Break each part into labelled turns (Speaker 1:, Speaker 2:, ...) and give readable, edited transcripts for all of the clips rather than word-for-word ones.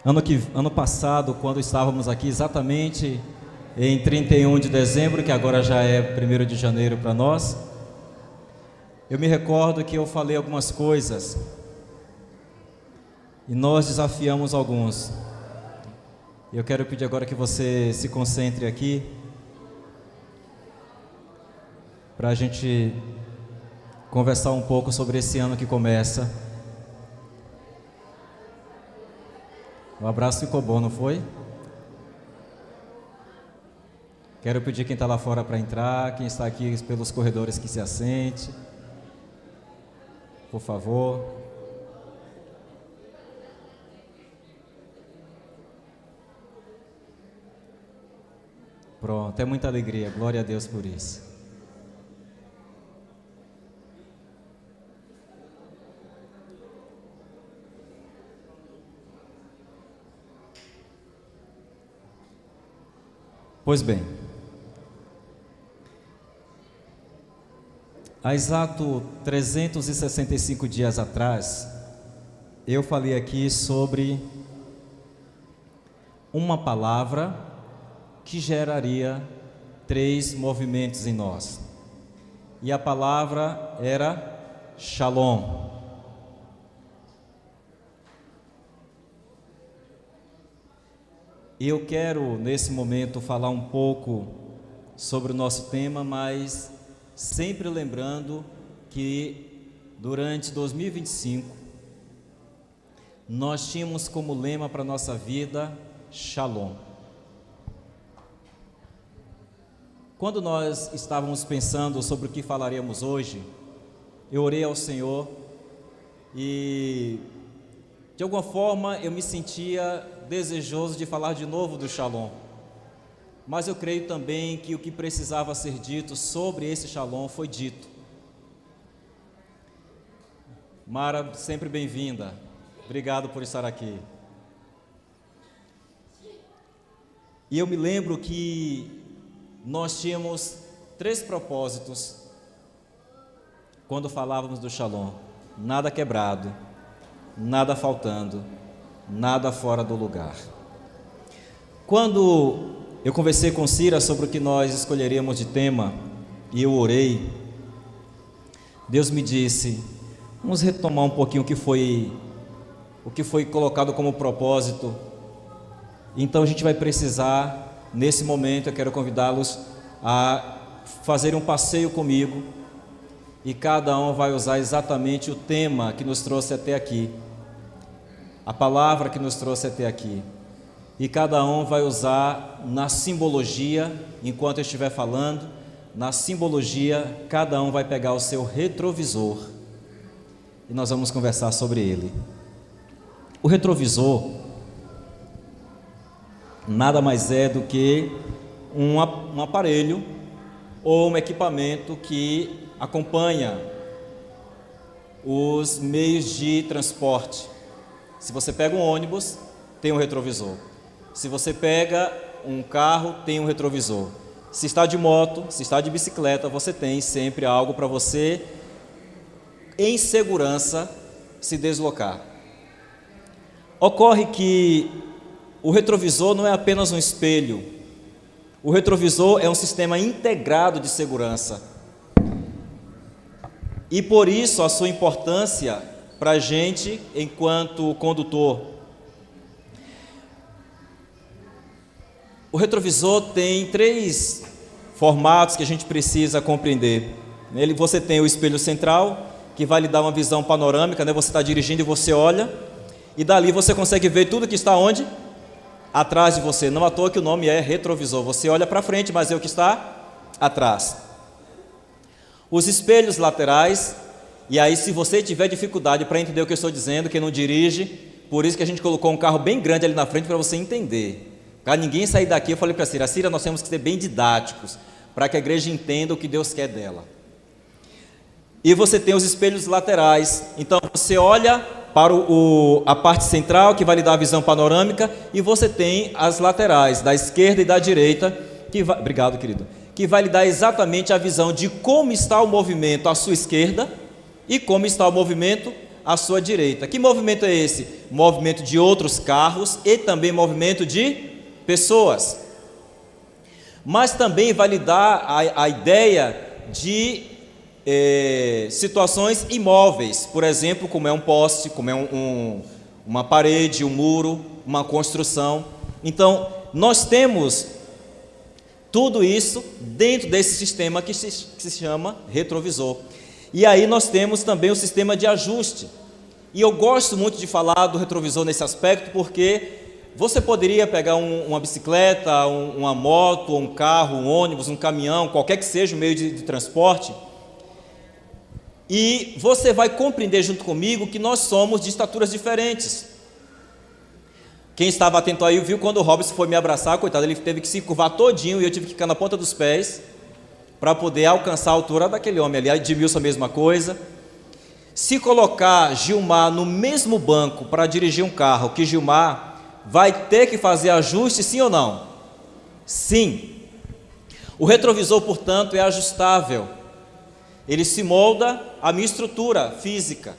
Speaker 1: Ano passado, quando estávamos aqui exatamente em 31 de dezembro, que agora já é 1º de janeiro para nós, eu me recordo que eu falei algumas coisas e nós desafiamos alguns. Eu quero pedir agora que você se concentre aqui para a gente conversar um pouco sobre esse ano que começa. O abraço ficou bom, não foi? Quero pedir quem está lá fora para entrar, quem está aqui pelos corredores que se assente, por favor. Pronto, é muita alegria, glória a Deus por isso. Pois bem, há exato 365 dias atrás, eu falei aqui sobre uma palavra que geraria 3 movimentos em nós. E a palavra era Shalom. Eu quero, nesse momento, falar um pouco sobre o nosso tema, mas sempre lembrando que durante 2025 nós tínhamos como lema para a nossa vida Shalom. Quando nós estávamos pensando sobre o que falaríamos hoje, eu orei ao Senhor e de alguma forma eu me sentia desejoso de falar de novo do Shalom, mas eu creio também que o que precisava ser dito sobre esse Shalom foi dito. Mara, sempre bem-vinda, obrigado por estar aqui. E eu me lembro que nós tínhamos 3 propósitos quando falávamos do Shalom: nada quebrado, nada faltando, nada fora do lugar. Quando eu conversei com Cira sobre o que nós escolheríamos de tema e eu orei, Deus me disse: vamos retomar um pouquinho o que foi colocado como propósito. Então a gente vai precisar, nesse momento eu quero convidá-los a fazer um passeio comigo e cada um vai usar exatamente o tema que nos trouxe até aqui, a palavra que nos trouxe até aqui, e cada um vai usar na simbologia, enquanto eu estiver falando, na simbologia, cada um vai pegar o seu retrovisor e nós vamos conversar sobre ele. O retrovisor nada mais é do que um aparelho ou um equipamento que acompanha os meios de transporte. Se você pega um ônibus, tem um retrovisor. Se você pega um carro, tem um retrovisor. Se está de moto, se está de bicicleta, você tem sempre algo para você, em segurança, se deslocar. Ocorre que o retrovisor não é apenas um espelho. O retrovisor é um sistema integrado de segurança. E por isso a sua importância para a gente enquanto condutor. O retrovisor tem 3 formatos que a gente precisa compreender. Nele você tem o espelho central, que vai lhe dar uma visão panorâmica, né? Você está dirigindo e você olha, e dali você consegue ver tudo que está onde? Atrás de você. Não à toa que o nome é retrovisor. Você olha para frente, mas é o que está atrás. Os espelhos laterais, e aí se você tiver dificuldade para entender o que eu estou dizendo, quem não dirige, por isso que a gente colocou um carro bem grande ali na frente para você entender. Para ninguém sair daqui, eu falei para a Cira, nós temos que ser bem didáticos, para que a igreja entenda o que Deus quer dela. E você tem os espelhos laterais, então você olha para a parte central, que vai lhe dar a visão panorâmica, e você tem as laterais, da esquerda e da direita, obrigado, querido, que vai lhe dar exatamente a visão de como está o movimento à sua esquerda e como está o movimento à sua direita. Que movimento é esse? Movimento de outros carros e também movimento de pessoas. Mas também vai lhe dar a ideia de situações imóveis, por exemplo, como é um poste, como é uma parede, um muro, uma construção. Então, nós temos tudo isso dentro desse sistema que se chama retrovisor. E aí nós temos também o sistema de ajuste. E eu gosto muito de falar do retrovisor nesse aspecto, porque você poderia pegar uma bicicleta, uma moto, um carro, um ônibus, um caminhão, qualquer que seja o meio de transporte, e você vai compreender junto comigo que nós somos de estaturas diferentes. Quem estava atento aí viu quando o Robson foi me abraçar, coitado, ele teve que se curvar todinho e eu tive que ficar na ponta dos pés para poder alcançar a altura daquele homem ali. Edmilson a mesma coisa. Se colocar Gilmar no mesmo banco para dirigir um carro que Gilmar, vai ter que fazer ajuste, sim ou não? Sim. O retrovisor, portanto, é ajustável. Ele se molda à minha estrutura física,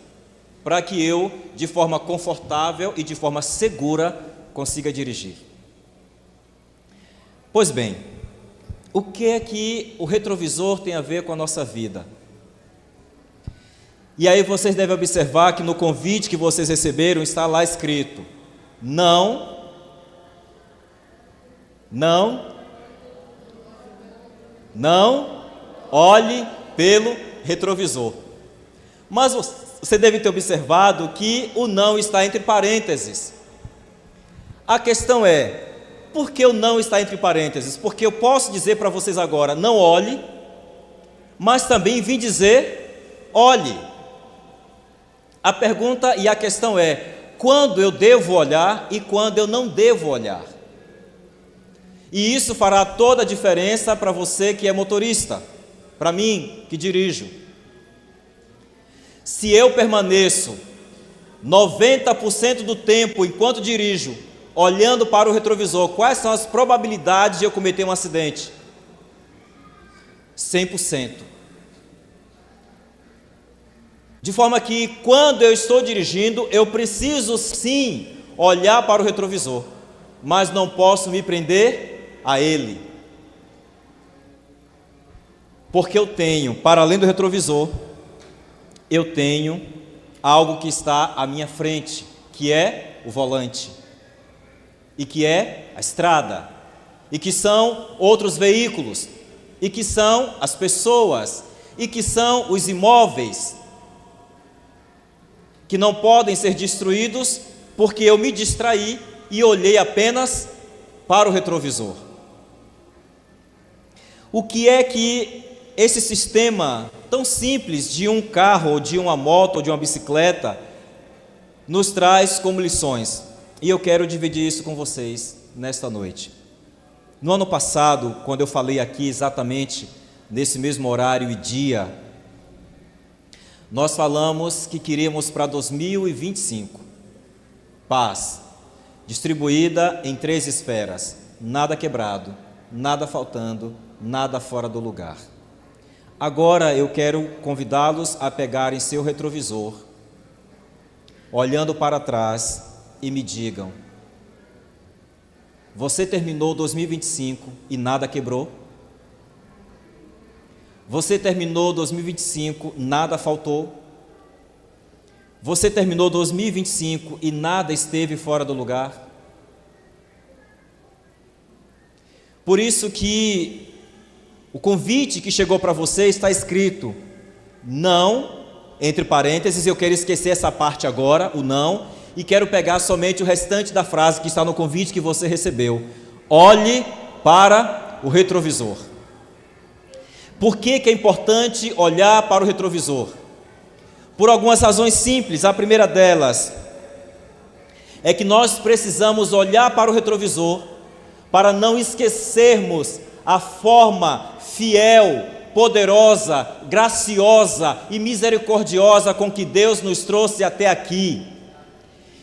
Speaker 1: para que eu, de forma confortável e de forma segura, consiga dirigir. Pois bem, o que é que o retrovisor tem a ver com a nossa vida? E aí vocês devem observar que no convite que vocês receberam está lá escrito: não olhe pelo retrovisor. Mas você deve ter observado que o não está entre parênteses. A questão é, por que o não está entre parênteses? Porque eu posso dizer para vocês agora, não olhe, mas também vim dizer, olhe. A pergunta e a questão é, quando eu devo olhar e quando eu não devo olhar? E isso fará toda a diferença para você que é motorista, para mim que dirijo. Se eu permaneço 90% do tempo enquanto dirijo, olhando para o retrovisor, quais são as probabilidades de eu cometer um acidente? 100%. De forma que, quando eu estou dirigindo, eu preciso sim olhar para o retrovisor, mas não posso me prender a ele. Porque eu tenho, para além do retrovisor, eu tenho algo que está à minha frente, que é o volante, e que é a estrada, e que são outros veículos, e que são as pessoas, e que são os imóveis, que não podem ser destruídos, porque eu me distraí e olhei apenas para o retrovisor. O que é que esse sistema tão simples de um carro, ou de uma moto, ou de uma bicicleta, nos traz como lições? E eu quero dividir isso com vocês nesta noite. No ano passado, quando eu falei aqui exatamente nesse mesmo horário e dia, nós falamos que queríamos para 2025 paz, distribuída em 3 esferas, nada quebrado, nada faltando, nada fora do lugar. Agora eu quero convidá-los a pegarem seu retrovisor, olhando para trás, e me digam: você terminou 2025 e nada quebrou? Você terminou 2025, nada faltou? Você terminou 2025 e nada esteve fora do lugar? Por isso que o convite que chegou para você está escrito não, entre parênteses. Eu quero esquecer essa parte agora, o não, e quero pegar somente o restante da frase que está no convite que você recebeu. Olhe para o retrovisor. Por que é importante olhar para o retrovisor? Por algumas razões simples. A primeira delas é que nós precisamos olhar para o retrovisor para não esquecermos a forma fiel, poderosa, graciosa e misericordiosa com que Deus nos trouxe até aqui.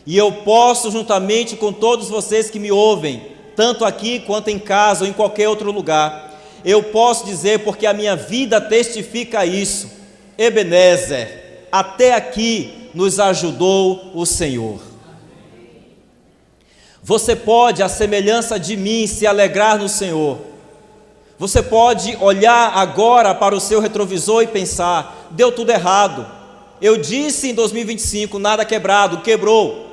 Speaker 1: E eu posso, juntamente com todos vocês que me ouvem, tanto aqui quanto em casa ou em qualquer outro lugar, eu posso dizer, porque a minha vida testifica isso: Ebenezer, até aqui nos ajudou o Senhor. Você pode, à semelhança de mim, se alegrar no Senhor. Você pode olhar agora para o seu retrovisor e pensar: deu tudo errado. Eu disse em 2025, nada quebrado, quebrou.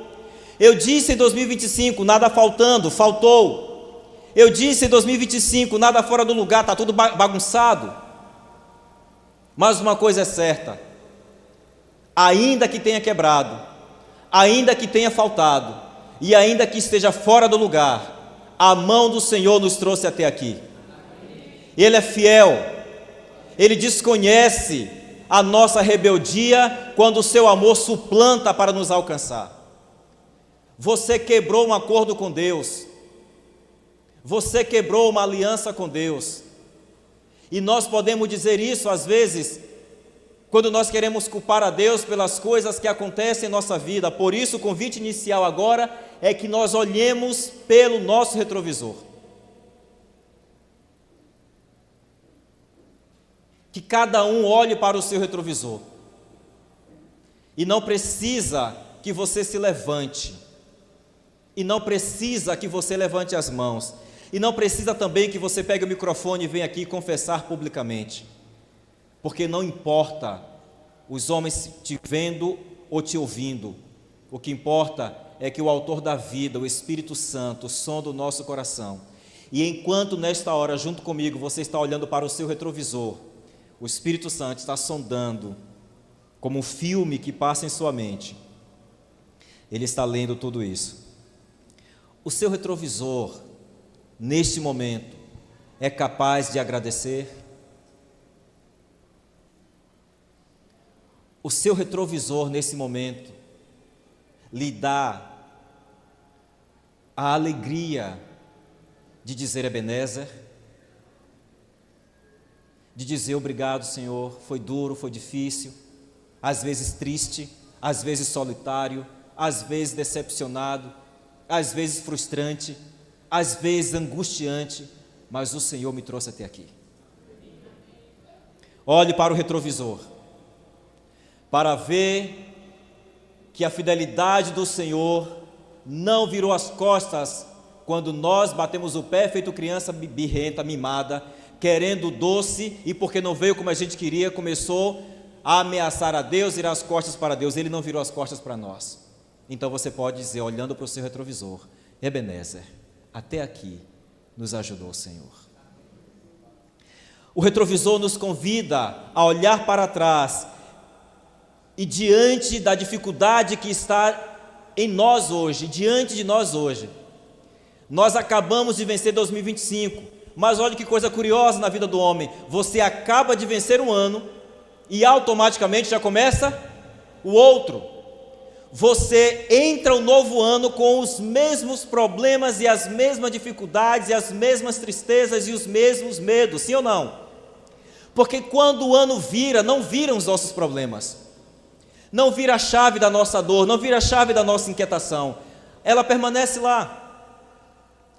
Speaker 1: Eu disse em 2025, nada faltando, faltou. Eu disse em 2025, nada fora do lugar, está tudo bagunçado. Mas uma coisa é certa: ainda que tenha quebrado, ainda que tenha faltado, e ainda que esteja fora do lugar, a mão do Senhor nos trouxe até aqui. Ele é fiel, Ele desconhece a nossa rebeldia quando o seu amor suplanta para nos alcançar. Você quebrou um acordo com Deus, você quebrou uma aliança com Deus, e nós podemos dizer isso às vezes, quando nós queremos culpar a Deus pelas coisas que acontecem em nossa vida. Por isso o convite inicial agora é que nós olhemos pelo nosso retrovisor. Que cada um olhe para o seu retrovisor. E não precisa que você se levante. E não precisa que você levante as mãos. E não precisa também que você pegue o microfone e venha aqui confessar publicamente. Porque não importa os homens te vendo ou te ouvindo. O que importa é que o autor da vida, o Espírito Santo, sonda o nosso coração. E enquanto nesta hora, junto comigo, você está olhando para o seu retrovisor, o Espírito Santo está sondando, como um filme que passa em sua mente. Ele está lendo tudo isso. O seu retrovisor, neste momento, é capaz de agradecer? O seu retrovisor, nesse momento, lhe dá a alegria de dizer Ebenezer, de dizer obrigado, Senhor, foi duro, foi difícil, às vezes triste, às vezes solitário, às vezes decepcionado, às vezes frustrante, às vezes angustiante, mas o Senhor me trouxe até aqui. Olhe para o retrovisor, para ver que a fidelidade do Senhor não virou as costas quando nós batemos o pé feito criança birrenta, mimada, querendo doce, e porque não veio como a gente queria, começou a ameaçar a Deus, virar as costas para Deus. Ele não virou as costas para nós. Então você pode dizer, olhando para o seu retrovisor: Ebenezer, até aqui nos ajudou o Senhor. O retrovisor nos convida a olhar para trás e, diante da dificuldade que está em nós hoje, diante de nós hoje, nós acabamos de vencer 2025, mas olha que coisa curiosa na vida do homem: você acaba de vencer um ano e automaticamente já começa o outro. Você entra o novo ano com os mesmos problemas e as mesmas dificuldades e as mesmas tristezas e os mesmos medos, sim ou não? Porque quando o ano vira, não viram os nossos problemas, não vira a chave da nossa dor, não vira a chave da nossa inquietação, ela permanece lá.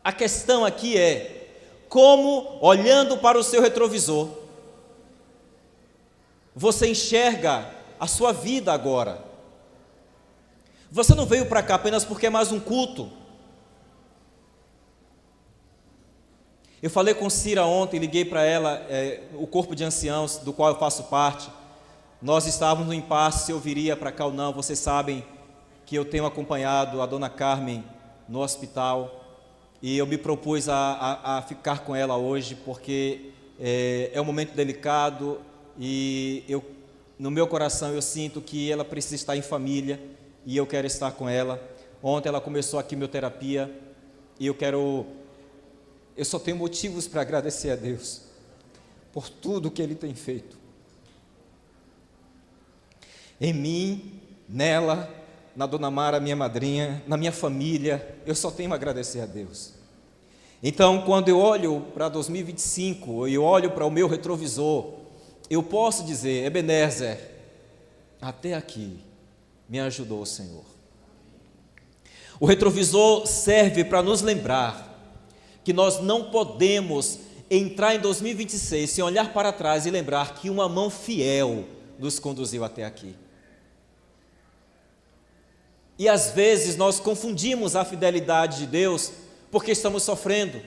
Speaker 1: A questão aqui é como, olhando para o seu retrovisor, você enxerga a sua vida agora. Você não veio para cá apenas porque é mais um culto. Eu falei com Cira ontem, liguei para ela, o corpo de anciãos do qual eu faço parte. Nós estávamos no impasse se eu viria para cá ou não. Vocês sabem que eu tenho acompanhado a dona Carmen no hospital, e eu me propus a ficar com ela hoje, porque é um momento delicado, e no meu coração eu sinto que ela precisa estar em família, e eu quero estar com ela. Ontem ela começou a quimioterapia, e eu só tenho motivos para agradecer a Deus por tudo que Ele tem feito em mim, nela, na dona Mara, minha madrinha, na minha família. Eu só tenho a agradecer a Deus. Então, quando eu olho para 2025, eu olho para o meu retrovisor, eu posso dizer: Ebenezer, até aqui me ajudou o Senhor. O retrovisor serve para nos lembrar que nós não podemos entrar em 2026 sem olhar para trás e lembrar que uma mão fiel nos conduziu até aqui. E às vezes nós confundimos a fidelidade de Deus porque estamos sofrendo.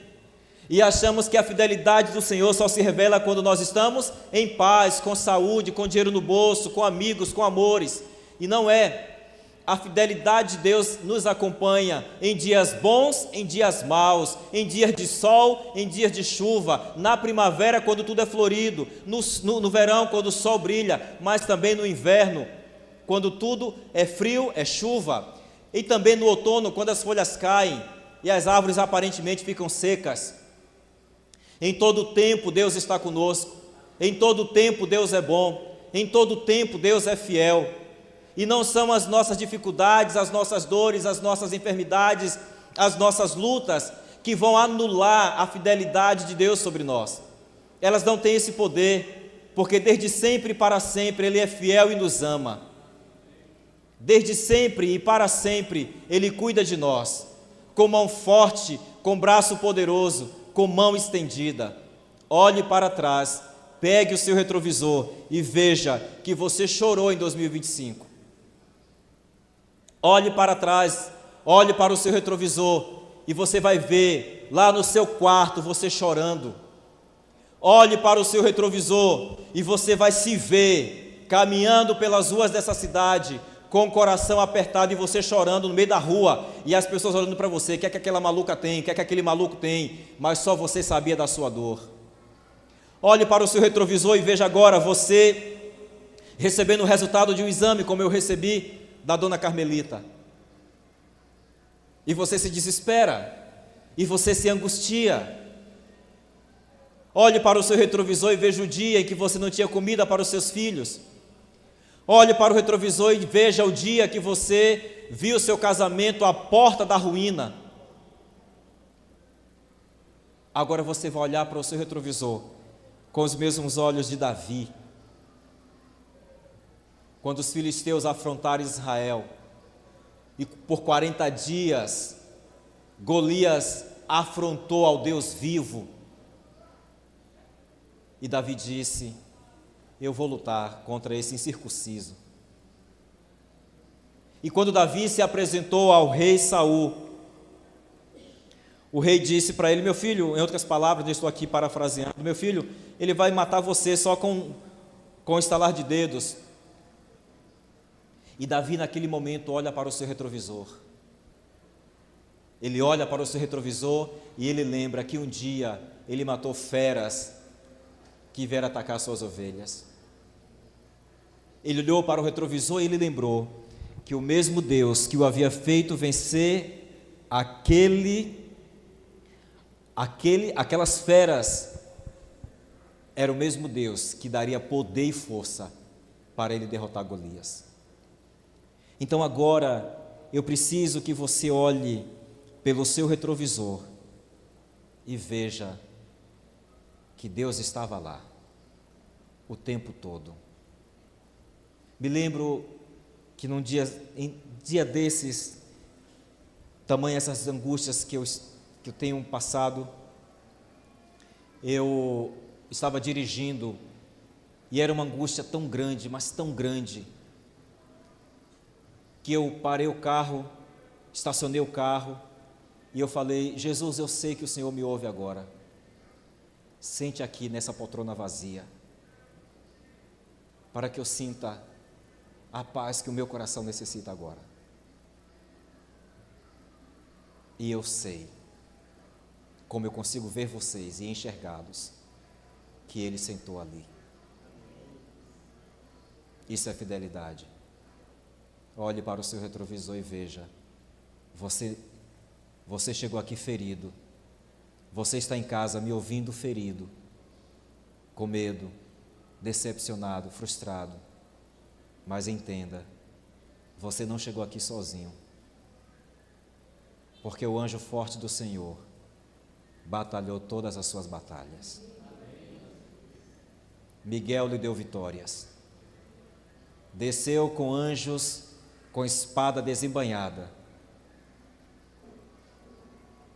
Speaker 1: E achamos que a fidelidade do Senhor só se revela quando nós estamos em paz, com saúde, com dinheiro no bolso, com amigos, com amores. E não é. A fidelidade de Deus nos acompanha em dias bons, em dias maus, em dias de sol, em dias de chuva, na primavera quando tudo é florido, no verão quando o sol brilha, mas também no inverno, quando tudo é frio, é chuva, e também no outono quando as folhas caem e as árvores aparentemente ficam secas. Em todo o tempo Deus está conosco, em todo o tempo Deus é bom, em todo o tempo Deus é fiel. E não são as nossas dificuldades, as nossas dores, as nossas enfermidades, as nossas lutas que vão anular a fidelidade de Deus sobre nós. Elas não têm esse poder, porque desde sempre e para sempre Ele é fiel e nos ama. Desde sempre e para sempre Ele cuida de nós, com mão forte, com braço poderoso, com mão estendida. Olhe para trás, pegue o seu retrovisor e veja que você chorou em 2025. Olhe para trás, olhe para o seu retrovisor e você vai ver lá no seu quarto você chorando. Olhe para o seu retrovisor e você vai se ver caminhando pelas ruas dessa cidade com o coração apertado e você chorando no meio da rua e as pessoas olhando para você, o que é que aquela maluca tem, o que é que aquele maluco tem, mas só você sabia da sua dor. Olhe para o seu retrovisor e veja agora você recebendo o resultado de um exame como eu recebi da dona Carmelita, e você se desespera, e você se angustia. Olhe para o seu retrovisor e veja o dia em que você não tinha comida para os seus filhos. Olhe para o retrovisor e veja o dia que você viu seu casamento à porta da ruína. Agora você vai olhar para o seu retrovisor com os mesmos olhos de Davi, quando os filisteus afrontaram Israel, e por 40 dias, Golias afrontou ao Deus vivo, e Davi disse: eu vou lutar contra esse incircunciso. E quando Davi se apresentou ao rei Saul, o rei disse para ele: meu filho, em outras palavras, eu estou aqui parafraseando, meu filho, ele vai matar você só com o estalar de dedos. E Davi naquele momento olha para o seu retrovisor. Ele olha para o seu retrovisor e ele lembra que um dia ele matou feras que vieram atacar suas ovelhas. Ele olhou para o retrovisor e ele lembrou que o mesmo Deus que o havia feito vencer aquelas feras era o mesmo Deus que daria poder e força para ele derrotar Golias. Então agora eu preciso que você olhe pelo seu retrovisor e veja que Deus estava lá o tempo todo. Me lembro que num dia desses, tamanho essas angústias que eu tenho passado, eu estava dirigindo e era uma angústia tão grande, mas tão grande, que eu parei o carro, estacionei o carro e eu falei: Jesus, eu sei que o Senhor me ouve agora. Sente aqui nessa poltrona vazia, para que eu sinta a paz que o meu coração necessita agora. E eu sei, como eu consigo ver vocês e enxergá-los, que Ele sentou ali. Isso é fidelidade. Olhe para o seu retrovisor e veja, você chegou aqui ferido, você está em casa me ouvindo ferido, com medo, decepcionado, frustrado, mas entenda, você não chegou aqui sozinho, porque o anjo forte do Senhor batalhou todas as suas batalhas. Miguel lhe deu vitórias, desceu com anjos com espada desembainhada,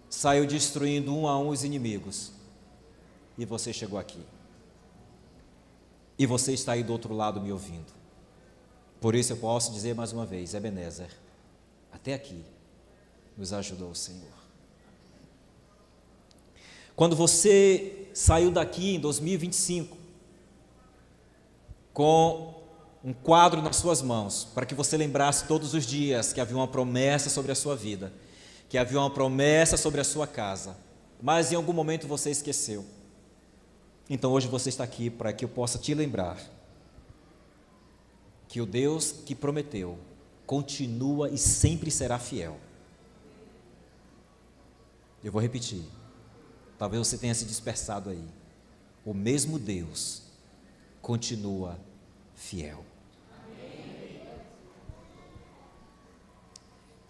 Speaker 1: saiu destruindo um a um os inimigos, e você chegou aqui, e você está aí do outro lado me ouvindo. Por isso eu posso dizer mais uma vez: Ebenezer, Até aqui nos ajudou o Senhor. Quando você saiu daqui em 2025 com um quadro nas suas mãos, para que você lembrasse todos os dias que havia uma promessa sobre a sua vida, que havia uma promessa sobre a sua casa, mas em algum momento você esqueceu. Então hoje você está aqui para que eu possa te lembrar que o Deus que prometeu continua e sempre será fiel. Eu vou repetir, talvez você tenha se dispersado aí. O mesmo Deus continua fiel.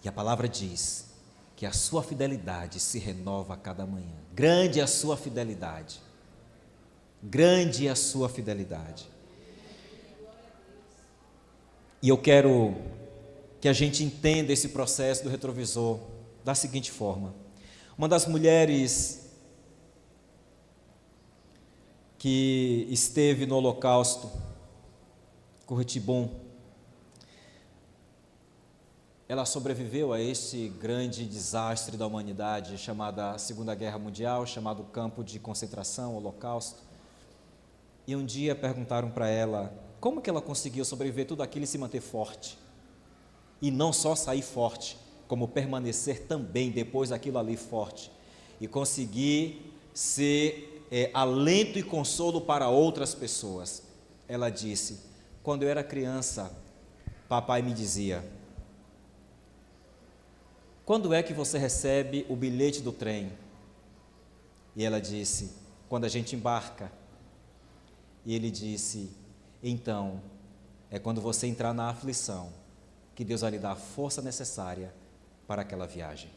Speaker 1: E a palavra diz que a sua fidelidade se renova a cada manhã. Grande é a sua fidelidade. Grande é a sua fidelidade. E eu quero que a gente entenda esse processo do retrovisor da seguinte forma. Uma das mulheres que esteve no Holocausto, Corretibon, ela sobreviveu a este grande desastre da humanidade, chamada Segunda Guerra Mundial, chamado campo de concentração, Holocausto. E um dia perguntaram para ela como que ela conseguiu sobreviver tudo aquilo e se manter forte. E não só sair forte, como permanecer também depois daquilo ali forte. E conseguir ser alento e consolo para outras pessoas. Ela disse: quando eu era criança, papai me dizia: quando é que você recebe o bilhete do trem? E ela disse: quando a gente embarca. E ele disse: então, é quando você entrar na aflição, que Deus vai lhe dar a força necessária para aquela viagem.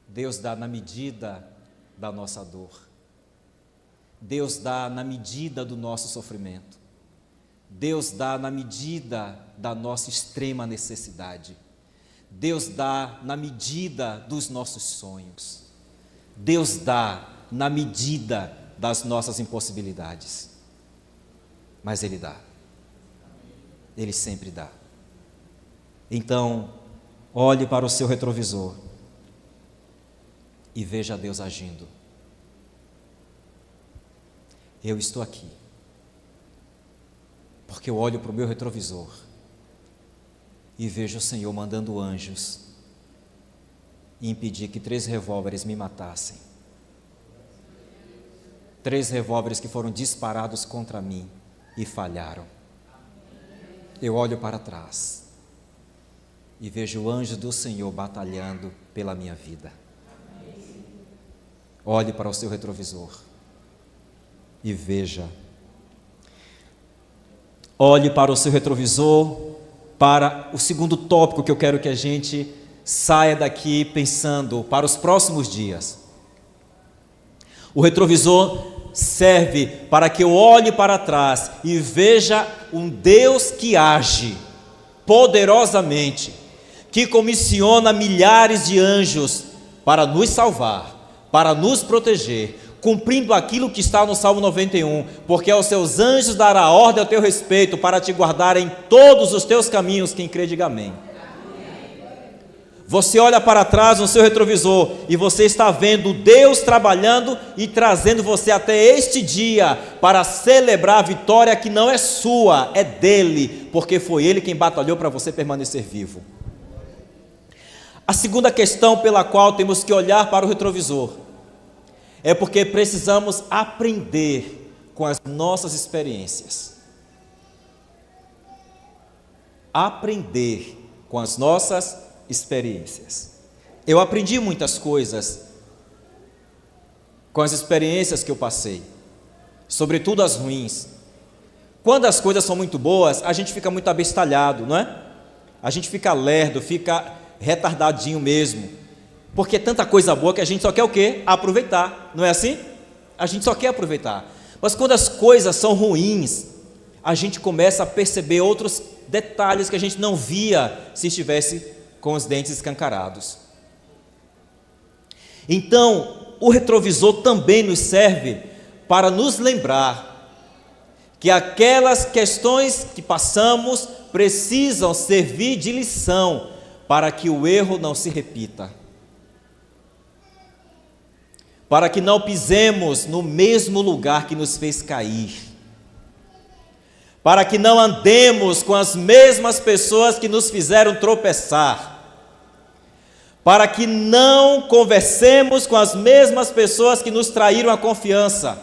Speaker 1: Deus dá na medida da nossa dor. Deus dá na medida do nosso sofrimento. Deus dá na medida da nossa extrema necessidade. Deus dá na medida dos nossos sonhos. Deus dá na medida das nossas impossibilidades. Mas Ele dá. Ele sempre dá. Então, olhe para o seu retrovisor e veja Deus agindo. Eu estou aqui porque eu olho para o meu retrovisor e vejo o Senhor mandando anjos e impedir que 3 revólveres me matassem. 3 revólveres que foram disparados contra mim e falharam. Eu olho para trás e vejo o anjo do Senhor batalhando pela minha vida. Olhe para o seu retrovisor e veja. Olhe para o seu retrovisor, para o segundo tópico que eu quero que a gente saia daqui pensando para os próximos dias. O retrovisor serve para que eu olhe para trás e veja um Deus que age poderosamente, que comissiona milhares de anjos para nos salvar, para nos proteger, cumprindo aquilo que está no Salmo 91, porque aos seus anjos dará ordem ao teu respeito para te guardar em todos os teus caminhos. Quem crê, diga amém. Você olha para trás no seu retrovisor e você está vendo Deus trabalhando e trazendo você até este dia para celebrar a vitória que não é sua, é dele, porque foi ele quem batalhou para você permanecer vivo. A segunda questão pela qual temos que olhar para o retrovisor é porque precisamos aprender com as nossas experiências. Aprender com as nossas experiências. Eu aprendi muitas coisas com as experiências que eu passei, sobretudo as ruins. Quando as coisas são muito boas, a gente fica muito abestalhado, não é? A gente fica lerdo, fica retardadinho mesmo, porque é tanta coisa boa que a gente só quer o quê? Aproveitar, não é assim? A gente só quer aproveitar. Mas quando as coisas são ruins, a gente começa a perceber outros detalhes que a gente não via se estivesse com os dentes escancarados. Então, o retrovisor também nos serve para nos lembrar que aquelas questões que passamos precisam servir de lição para que o erro não se repita, para que não pisemos no mesmo lugar que nos fez cair, para que não andemos com as mesmas pessoas que nos fizeram tropeçar, para que não conversemos com as mesmas pessoas que nos traíram a confiança,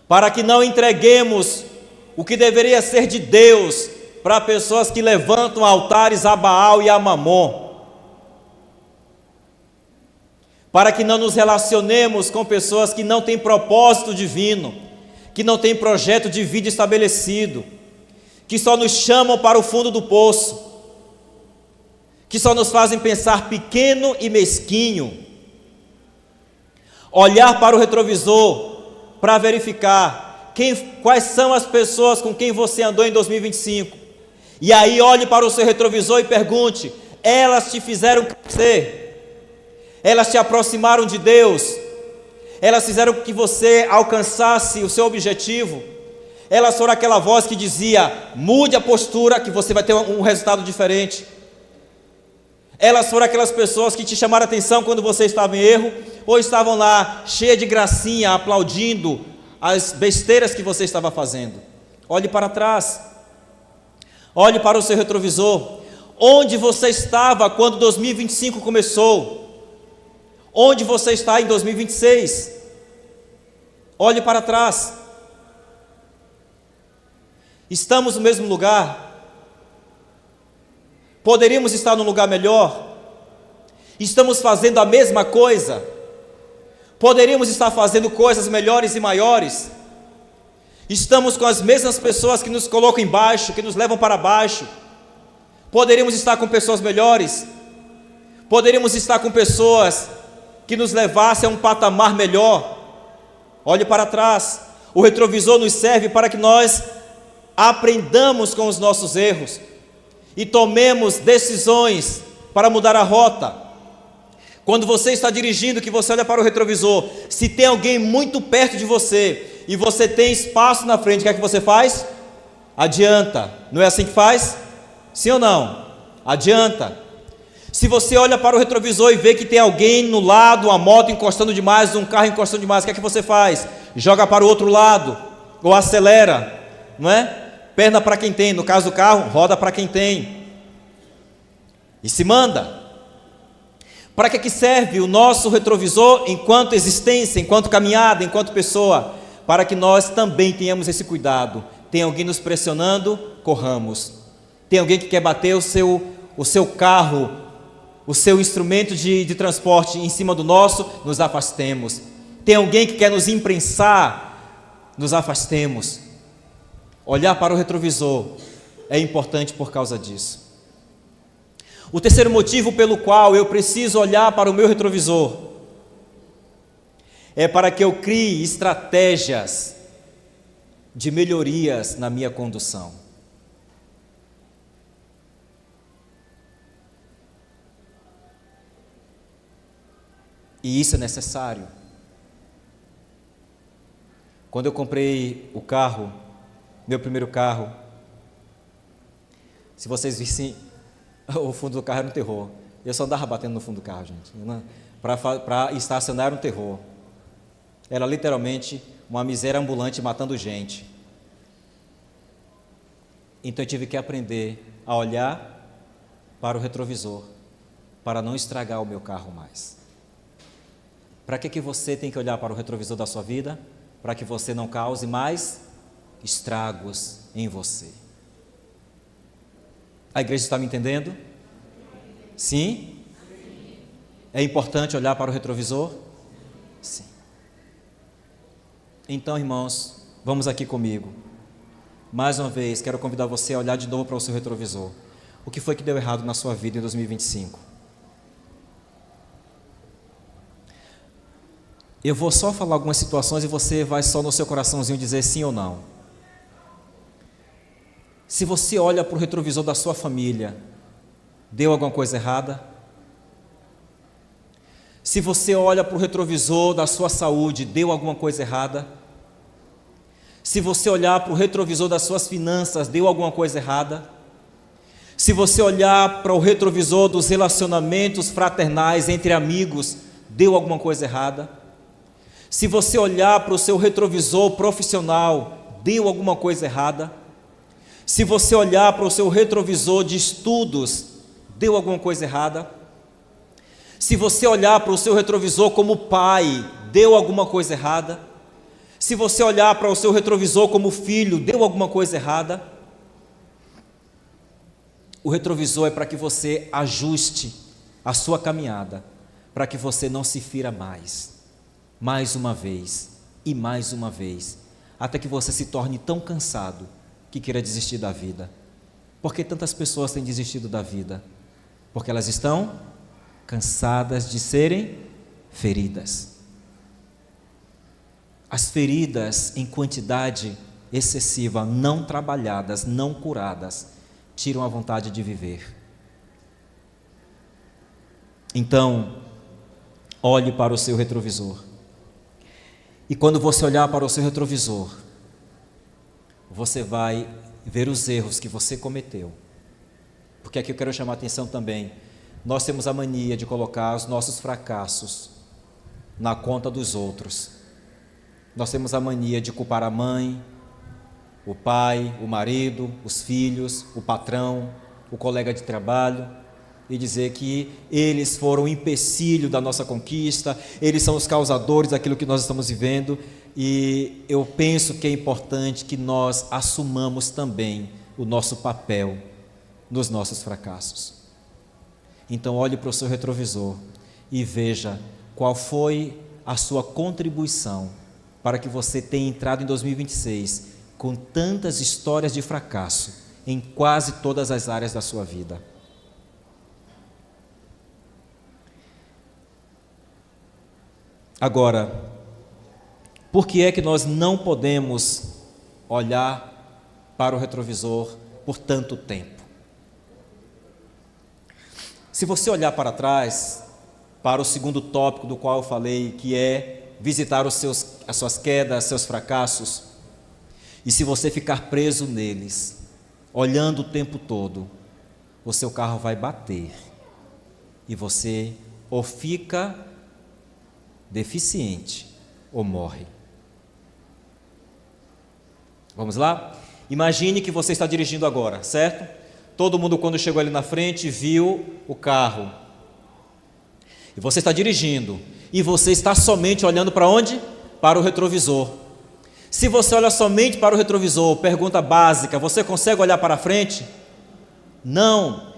Speaker 1: para que não entreguemos o que deveria ser de Deus para pessoas que levantam altares a Baal e a Mamon, para que não nos relacionemos com pessoas que não têm propósito divino, que não têm projeto de vida estabelecido, que só nos chamam para o fundo do poço, que só nos fazem pensar pequeno e mesquinho. Olhar para o retrovisor para verificar quais são as pessoas com quem você andou em 2025. E aí olhe para o seu retrovisor e pergunte: elas te fizeram crescer? Elas te aproximaram de Deus? Elas fizeram com que você alcançasse o seu objetivo? Elas foram aquela voz que dizia: mude a postura que você vai ter um resultado diferente? Elas foram aquelas pessoas que te chamaram a atenção quando você estava em erro? Ou estavam lá cheia de gracinha, aplaudindo as besteiras que você estava fazendo? Olhe para trás, olhe para o seu retrovisor. Onde você estava quando 2025 começou? Onde você está em 2026? Olhe para trás. Estamos no mesmo lugar? Poderíamos estar num lugar melhor? Estamos fazendo a mesma coisa? Poderíamos estar fazendo coisas melhores e maiores? Estamos com as mesmas pessoas que nos colocam embaixo, que nos levam para baixo? Poderíamos estar com pessoas melhores? Poderíamos estar com pessoas que nos levassem a um patamar melhor? Olhe para trás. O retrovisor nos serve para que nós aprendamos com os nossos erros e tomemos decisões para mudar a rota. Quando você está dirigindo, que você olha para o retrovisor, se tem alguém muito perto de você e você tem espaço na frente, o que é que você faz? Adianta. Não é assim que faz? Sim ou não? Adianta. Se você olha para o retrovisor e vê que tem alguém no lado, uma moto encostando demais, um carro encostando demais, o que é que você faz? Joga para o outro lado, ou acelera, não é? Perna para quem tem, no caso do carro, roda para quem tem, e se manda. Para que serve o nosso retrovisor enquanto existência, enquanto caminhada, enquanto pessoa? Para que nós também tenhamos esse cuidado. Tem alguém nos pressionando? Corramos. Tem alguém que quer bater o seu carro, o seu instrumento de transporte em cima do nosso? Nos afastemos. Tem alguém que quer nos imprensar? Nos afastemos. Olhar para o retrovisor é importante por causa disso. O terceiro motivo pelo qual eu preciso olhar para o meu retrovisor é para que eu crie estratégias de melhorias na minha condução. E isso é necessário. Quando eu comprei o carro, meu primeiro carro, se vocês vissem, o fundo do carro era um terror. Eu só andava batendo no fundo do carro, gente. Para estacionar era um terror. Era literalmente uma miséria ambulante matando gente. Então eu tive que aprender a olhar para o retrovisor, para não estragar o meu carro mais. Para que você tem que olhar para o retrovisor da sua vida? Para que você não cause mais estragos em você. A igreja está me entendendo? Sim? É importante olhar para o retrovisor? Sim. Então, irmãos, vamos aqui comigo. Mais uma vez, quero convidar você a olhar de novo para o seu retrovisor. O que foi que deu errado na sua vida em 2025? Eu vou só falar algumas situações e você vai só no seu coraçãozinho dizer sim ou não. Se você olha para o retrovisor da sua família, deu alguma coisa errada? Se você olha para o retrovisor da sua saúde, deu alguma coisa errada? Se você olhar para o retrovisor das suas finanças, deu alguma coisa errada? Se você olhar para o retrovisor dos relacionamentos fraternais entre amigos, deu alguma coisa errada? Se você olhar para o seu retrovisor profissional, deu alguma coisa errada? Se você olhar para o seu retrovisor de estudos, deu alguma coisa errada? Se você olhar para o seu retrovisor como pai, deu alguma coisa errada? Se você olhar para o seu retrovisor como filho, deu alguma coisa errada? O retrovisor é para que você ajuste a sua caminhada, para que você não se fira mais uma vez, e mais uma vez, até que você se torne tão cansado que queira desistir da vida. Por que tantas pessoas têm desistido da vida? Porque elas estão cansadas de serem feridas. As feridas em quantidade excessiva, não trabalhadas, não curadas, tiram a vontade de viver. Então, olhe para o seu retrovisor. E quando você olhar para o seu retrovisor, você vai ver os erros que você cometeu. Porque aqui eu quero chamar a atenção também. Nós temos a mania de colocar os nossos fracassos na conta dos outros. Nós temos a mania de culpar a mãe, o pai, o marido, os filhos, o patrão, o colega de trabalho, e dizer que eles foram o empecilho da nossa conquista, eles são os causadores daquilo que nós estamos vivendo. E eu penso que é importante que nós assumamos também o nosso papel nos nossos fracassos. Então olhe para o seu retrovisor e veja qual foi a sua contribuição para que você tenha entrado em 2026 com tantas histórias de fracasso em quase todas as áreas da sua vida. Agora, por que é que nós não podemos olhar para o retrovisor por tanto tempo? Se você olhar para trás, para o segundo tópico do qual eu falei, que é visitar as suas quedas, seus fracassos, e se você ficar preso neles, olhando o tempo todo, o seu carro vai bater, e você ou fica deficiente ou morre. Vamos lá? Imagine que você está dirigindo agora, certo? Todo mundo, quando chegou ali na frente, viu o carro. E você está dirigindo. E você está somente olhando para onde? Para o retrovisor. Se você olha somente para o retrovisor, pergunta básica, você consegue olhar para frente? Não.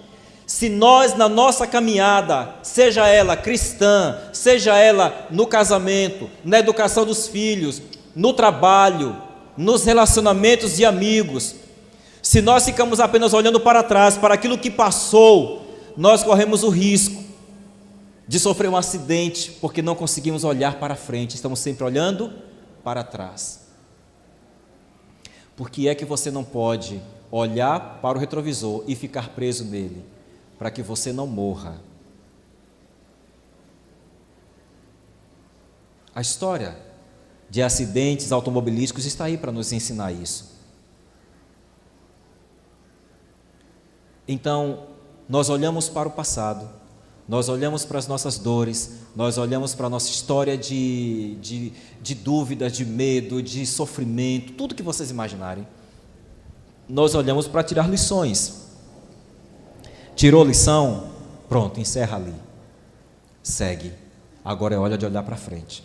Speaker 1: Se nós, na nossa caminhada, seja ela cristã, seja ela no casamento, na educação dos filhos, no trabalho, nos relacionamentos de amigos, se nós ficamos apenas olhando para trás, para aquilo que passou, nós corremos o risco de sofrer um acidente, porque não conseguimos olhar para frente, estamos sempre olhando para trás. Por que é que você não pode olhar para o retrovisor e ficar preso nele? Para que você não morra. A história de acidentes automobilísticos está aí para nos ensinar isso. Então, nós olhamos para o passado, nós olhamos para as nossas dores, nós olhamos para a nossa história de dúvidas, de medo, de sofrimento, tudo que vocês imaginarem. Nós olhamos para tirar lições. Tirou lição? Pronto, encerra ali. Segue. Agora é hora de olhar para frente.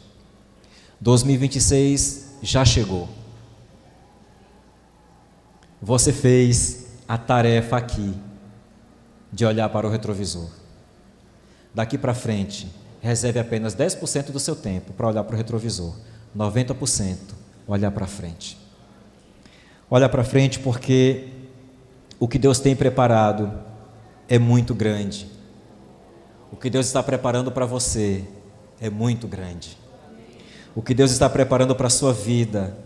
Speaker 1: 2026 já chegou. Você fez a tarefa aqui de olhar para o retrovisor. Daqui para frente, reserve apenas 10% do seu tempo para olhar para o retrovisor. 90% olhar para frente. Olha para frente porque o que Deus tem preparado é muito grande. O que Deus está preparando para você é muito grande. O que Deus está preparando para a sua vida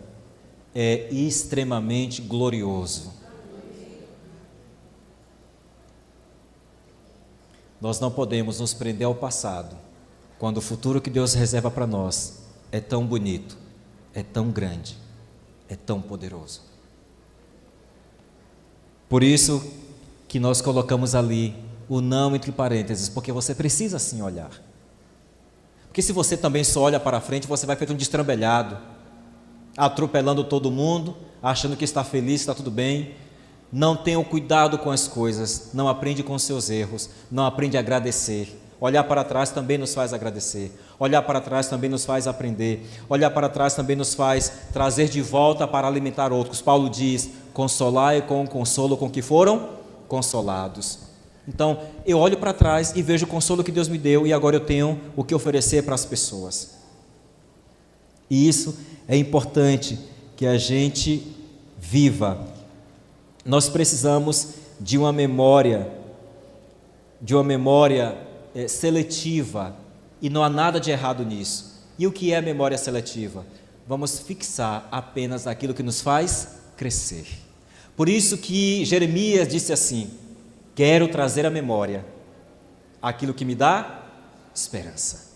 Speaker 1: é extremamente glorioso. Nós não podemos nos prender ao passado, quando o futuro que Deus reserva para nós é tão bonito, é tão grande. é tão poderoso. Por isso que nós colocamos ali o não entre parênteses, porque você precisa sim olhar. Porque se você também só olha para frente, você vai feito um destrambelhado, atropelando todo mundo, achando que está feliz, está tudo bem. Não tenha cuidado com as coisas, não aprende com os seus erros, não aprende a agradecer. Olhar para trás também nos faz agradecer. Olhar para trás também nos faz aprender. Olhar para trás também nos faz trazer de volta para alimentar outros. Paulo diz: consolai com o consolo com que foram consolados. Então, eu olho para trás e vejo o consolo que Deus me deu e agora eu tenho o que oferecer para as pessoas. E isso é importante que a gente viva. Nós precisamos de uma memória seletiva, e não há nada de errado nisso. E o que é a memória seletiva? Vamos fixar apenas aquilo que nos faz crescer. Por isso que Jeremias disse assim: quero trazer à memória aquilo que me dá esperança.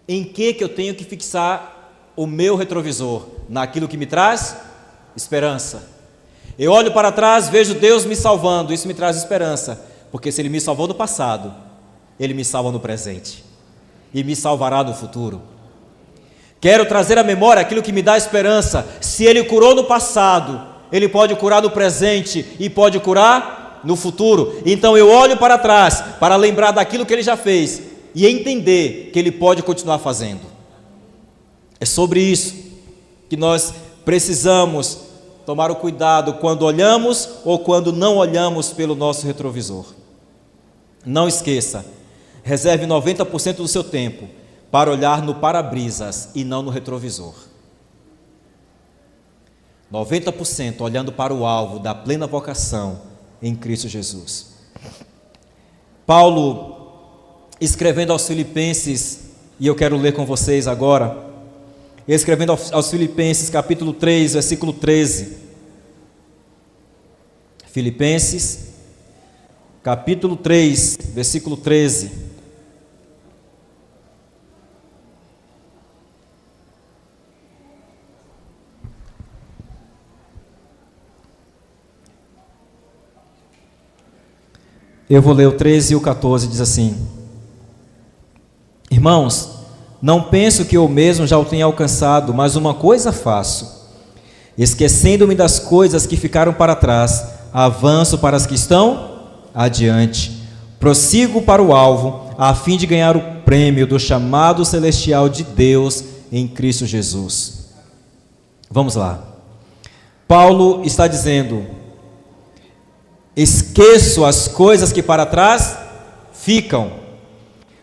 Speaker 1: Em que eu tenho que fixar o meu retrovisor? Naquilo que me traz esperança. Eu olho para trás, vejo Deus me salvando, isso me traz esperança, porque se Ele me salvou no passado, Ele me salva no presente e me salvará no futuro. Quero trazer à memória aquilo que me dá esperança. Se Ele curou no passado, Ele pode curar no presente e pode curar no futuro. Então eu olho para trás para lembrar daquilo que Ele já fez e entender que Ele pode continuar fazendo. É sobre isso que nós precisamos tomar o cuidado quando olhamos ou quando não olhamos pelo nosso retrovisor. Não esqueça, reserve 90% do seu tempo para olhar no para-brisas e não no retrovisor. 90% olhando para o alvo da plena vocação em Cristo Jesus. Paulo, escrevendo aos Filipenses, e eu quero ler com vocês agora, escrevendo aos Filipenses, capítulo 3, versículo 13. Filipenses, capítulo 3, versículo 13. Eu vou ler o 13 e o 14, diz assim: irmãos, não penso que eu mesmo já o tenha alcançado, mas uma coisa faço, esquecendo-me das coisas que ficaram para trás, avanço para as que estão adiante, prossigo para o alvo, a fim de ganhar o prêmio do chamado celestial de Deus em Cristo Jesus. Vamos lá. Paulo está dizendo: esqueço as coisas que para trás ficam.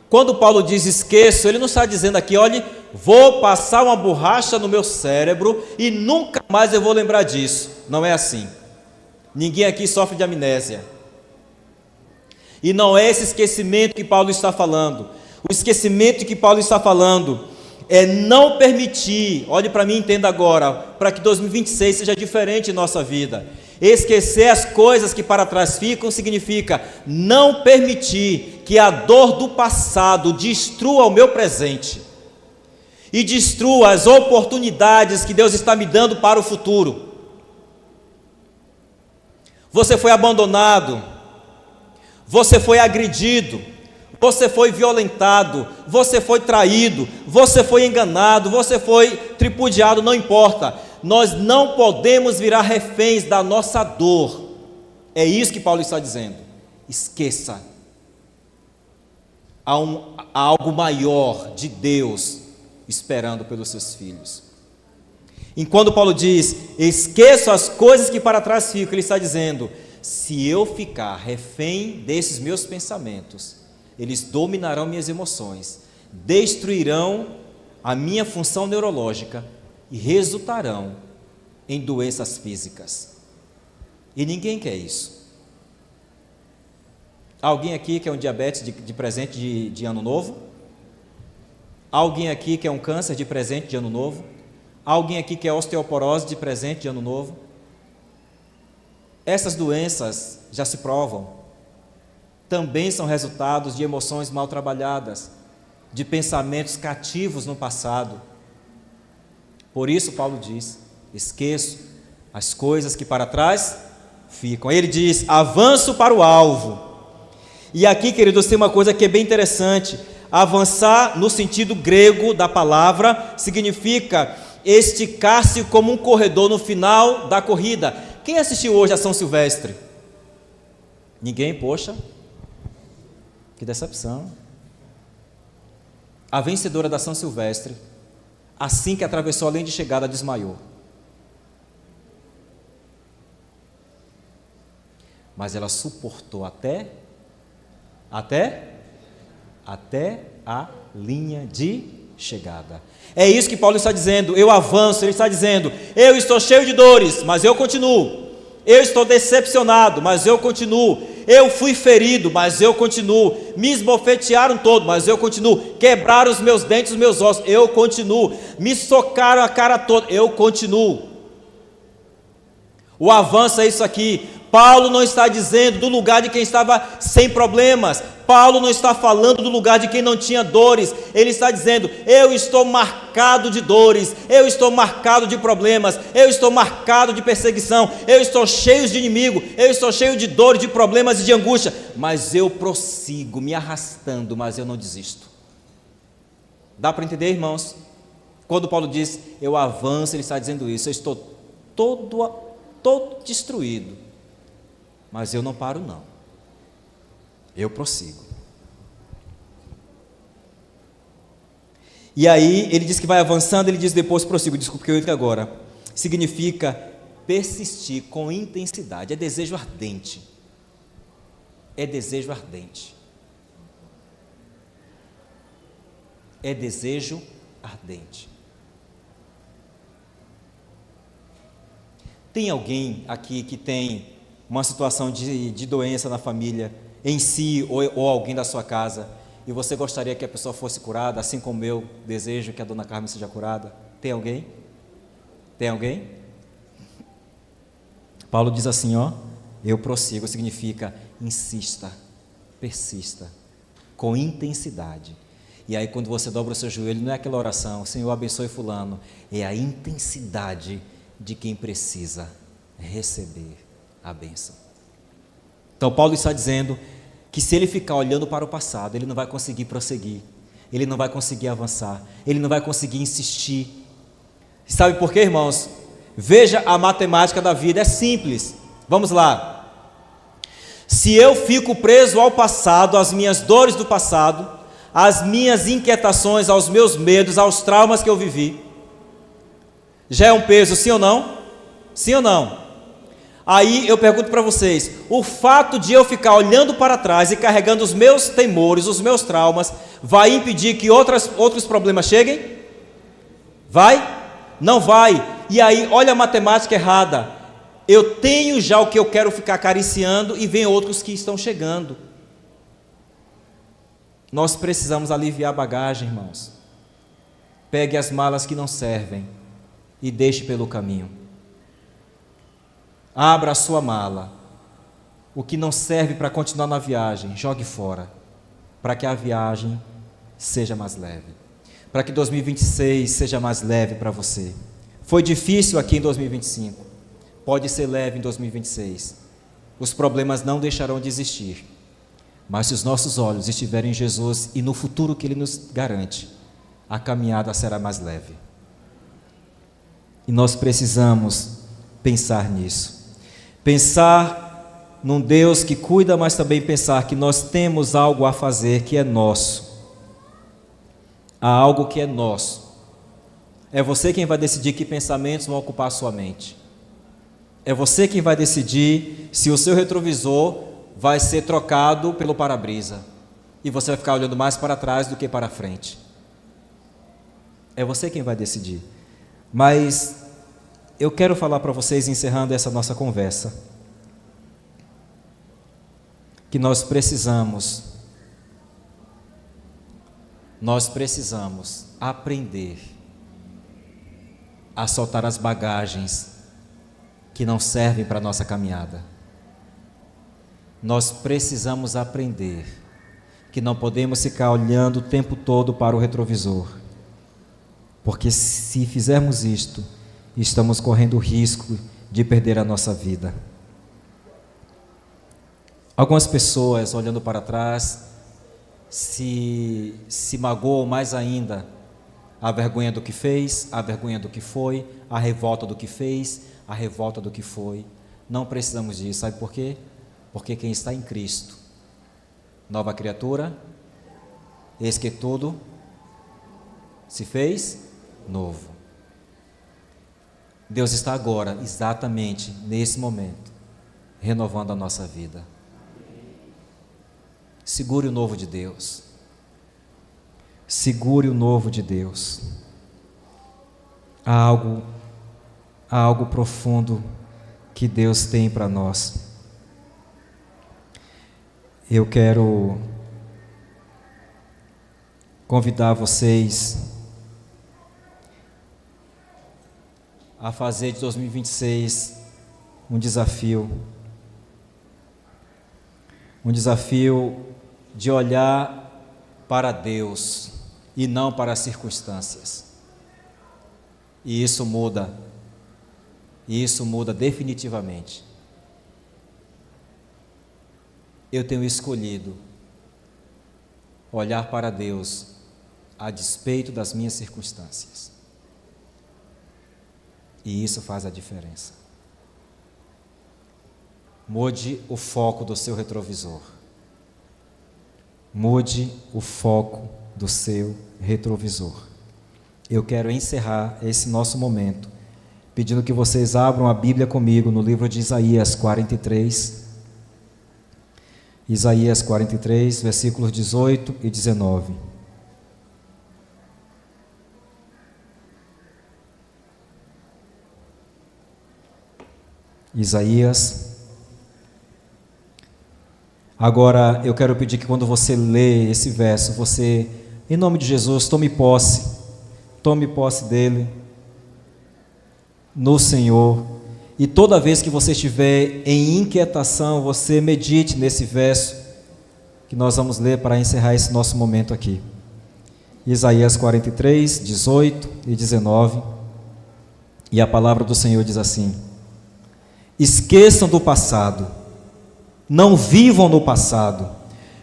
Speaker 1: Quando Paulo diz esqueço, ele não está dizendo aqui: olhe, vou passar uma borracha no meu cérebro e nunca mais eu vou lembrar disso. Não é assim. Ninguém aqui sofre de amnésia. E não é esse esquecimento que Paulo está falando. O esquecimento que Paulo está falando é não permitir, olhe para mim e entenda agora, para que 2026 seja diferente em nossa vida. Esquecer as coisas que para trás ficam significa não permitir que a dor do passado destrua o meu presente e destrua as oportunidades que Deus está me dando para o futuro. Você foi abandonado, você foi agredido, você foi violentado, você foi traído, você foi enganado, você foi tripudiado, não importa. Nós não podemos virar reféns da nossa dor. É isso que Paulo está dizendo. Esqueça. Há algo maior de Deus esperando pelos seus filhos. Enquanto Paulo diz, esqueça as coisas que para trás ficam, ele está dizendo, se eu ficar refém desses meus pensamentos, eles dominarão minhas emoções, destruirão a minha função neurológica e resultarão em doenças físicas. E ninguém quer isso. Alguém aqui quer um diabetes de presente de ano novo? Alguém aqui quer um câncer de presente de ano novo? Alguém aqui quer osteoporose de presente de ano novo? Essas doenças já se provam. Também são resultados de emoções mal trabalhadas, de pensamentos cativos no passado. Por isso Paulo diz, esqueço as coisas que para trás ficam. Aí ele diz, avanço para o alvo. E aqui, queridos, tem uma coisa que é bem interessante. Avançar no sentido grego da palavra significa esticar-se como um corredor no final da corrida. Quem assistiu hoje a São Silvestre? Ninguém, poxa, que decepção. A vencedora da São Silvestre, assim que atravessou a linha de chegada, desmaiou. Mas ela suportou até a linha de chegada. É isso que Paulo está dizendo, eu avanço. Ele está dizendo, eu estou cheio de dores, mas eu continuo. Eu estou decepcionado, mas eu continuo. Eu fui ferido, mas eu continuo. Me esbofetearam todo, mas eu continuo. Quebraram os meus dentes, os meus ossos, eu continuo. Me socaram a cara toda, eu continuo. O avanço é isso aqui. Paulo não está dizendo do lugar de quem estava sem problemas. Paulo não está falando do lugar de quem não tinha dores. Ele está dizendo, eu estou marcado de dores, eu estou marcado de problemas, eu estou marcado de perseguição, eu estou cheio de inimigo, eu estou cheio de dores, de problemas e de angústia, mas eu prossigo, me arrastando, mas eu não desisto. Dá para entender, irmãos? Quando Paulo diz, eu avanço, ele está dizendo isso, eu estou todo destruído, mas eu não paro não, eu prossigo. E aí ele diz que vai avançando, ele diz depois prossigo, desculpa que eu entro agora, significa persistir com intensidade, é desejo ardente, é desejo ardente, é desejo ardente. Tem alguém aqui que tem uma situação de doença na família, em si ou alguém da sua casa, e você gostaria que a pessoa fosse curada, assim como eu desejo que a dona Carmen seja curada? Tem alguém? Tem alguém? Paulo diz assim, ó, eu prossigo, significa insista, persista, com intensidade. E aí quando você dobra o seu joelho, não é aquela oração, Senhor abençoe fulano, é a intensidade de quem precisa receber a bênção. Então Paulo está dizendo que se ele ficar olhando para o passado, ele não vai conseguir prosseguir, ele não vai conseguir avançar, ele não vai conseguir insistir. Sabe por quê, irmãos? Veja a matemática da vida, é simples. Vamos lá. Se eu fico preso ao passado, às minhas dores do passado, às minhas inquietações, aos meus medos, aos traumas que eu vivi, já é um peso, sim ou não? Sim ou não? Aí eu pergunto para vocês, o fato de eu ficar olhando para trás e carregando os meus temores, os meus traumas, vai impedir que outros problemas cheguem? Vai? Não vai. E aí, olha a matemática errada. Eu tenho já o que eu quero ficar acariciando e vem outros que estão chegando. Nós precisamos aliviar a bagagem, irmãos. Pegue as malas que não servem e deixe pelo caminho. Abra a sua mala. O que não serve para continuar na viagem, jogue fora, para que a viagem seja mais leve, para que 2026 seja mais leve para você. Foi difícil aqui em 2025, pode ser leve em 2026. Os problemas não deixarão de existir, mas se os nossos olhos estiverem em Jesus e no futuro que Ele nos garante, a caminhada será mais leve. E nós precisamos pensar nisso. Pensar num Deus que cuida, mas também pensar que nós temos algo a fazer que é nosso. Há algo que é nosso. É você quem vai decidir que pensamentos vão ocupar a sua mente. É você quem vai decidir se o seu retrovisor vai ser trocado pelo para-brisa e você vai ficar olhando mais para trás do que para frente. É você quem vai decidir. Mas eu quero falar para vocês, encerrando essa nossa conversa, que nós precisamos aprender a soltar as bagagens que não servem para a nossa caminhada. Nós precisamos aprender que não podemos ficar olhando o tempo todo para o retrovisor,
Speaker 2: porque se fizermos isto, estamos correndo o risco de perder a nossa vida. Algumas pessoas, olhando para trás, se magoam mais ainda, a vergonha do que fez, a vergonha do que foi, a revolta do que fez, a revolta do que foi. Não precisamos disso, sabe por quê? Porque quem está em Cristo, nova criatura, eis que tudo se fez novo. Deus está agora, exatamente nesse momento, renovando a nossa vida. Segure o novo de Deus. Segure o novo de Deus. Há algo profundo que Deus tem para nós. Eu quero convidar vocês a fazer de 2026 um desafio de olhar para Deus e não para as circunstâncias. E isso muda definitivamente. Eu tenho escolhido olhar para Deus a despeito das minhas circunstâncias. E isso faz a diferença. Mude o foco do seu retrovisor. Mude o foco do seu retrovisor. Eu quero encerrar esse nosso momento pedindo que vocês abram a Bíblia comigo no livro de Isaías 43. Isaías 43, versículos 18 e 19. Isaías. Agora eu quero pedir que quando você lê esse verso, você, em nome de Jesus, tome posse dele no Senhor, e toda vez que você estiver em inquietação, você medite nesse verso que nós vamos ler para encerrar esse nosso momento aqui. Isaías 43, 18 e 19, e a palavra do Senhor diz assim: esqueçam do passado, não vivam no passado.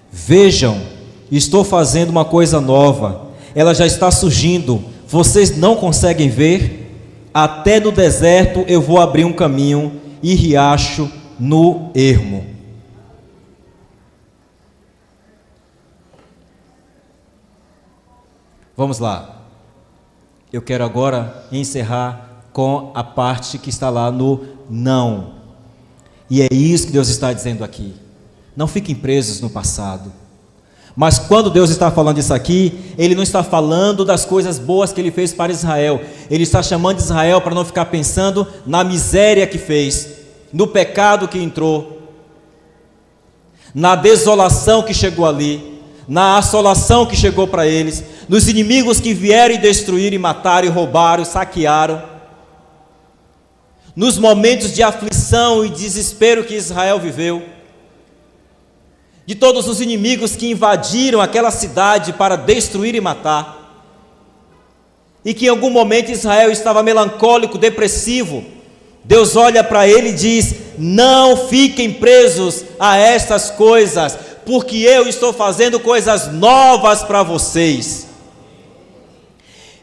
Speaker 2: Vejam, estou fazendo uma coisa nova. Ela já está surgindo. Vocês não conseguem ver? Até no deserto eu vou abrir um caminho e riacho no ermo. Vamos lá. Eu quero agora encerrar com a parte que está lá no não. E é isso que Deus está dizendo aqui. Não fiquem presos no passado. Mas quando Deus está falando isso aqui, Ele não está falando das coisas boas que Ele fez para Israel. Ele está chamando Israel para não ficar pensando na miséria que fez, no pecado que entrou, na desolação que chegou ali, na assolação que chegou para eles, nos inimigos que vieram e destruíram, e mataram, e roubaram, e saquearam. Nos momentos de aflição e desespero que Israel viveu, de todos os inimigos que invadiram aquela cidade para destruir e matar, e que em algum momento Israel estava melancólico, depressivo, Deus olha para ele e diz: não fiquem presos a estas coisas, porque eu estou fazendo coisas novas para vocês.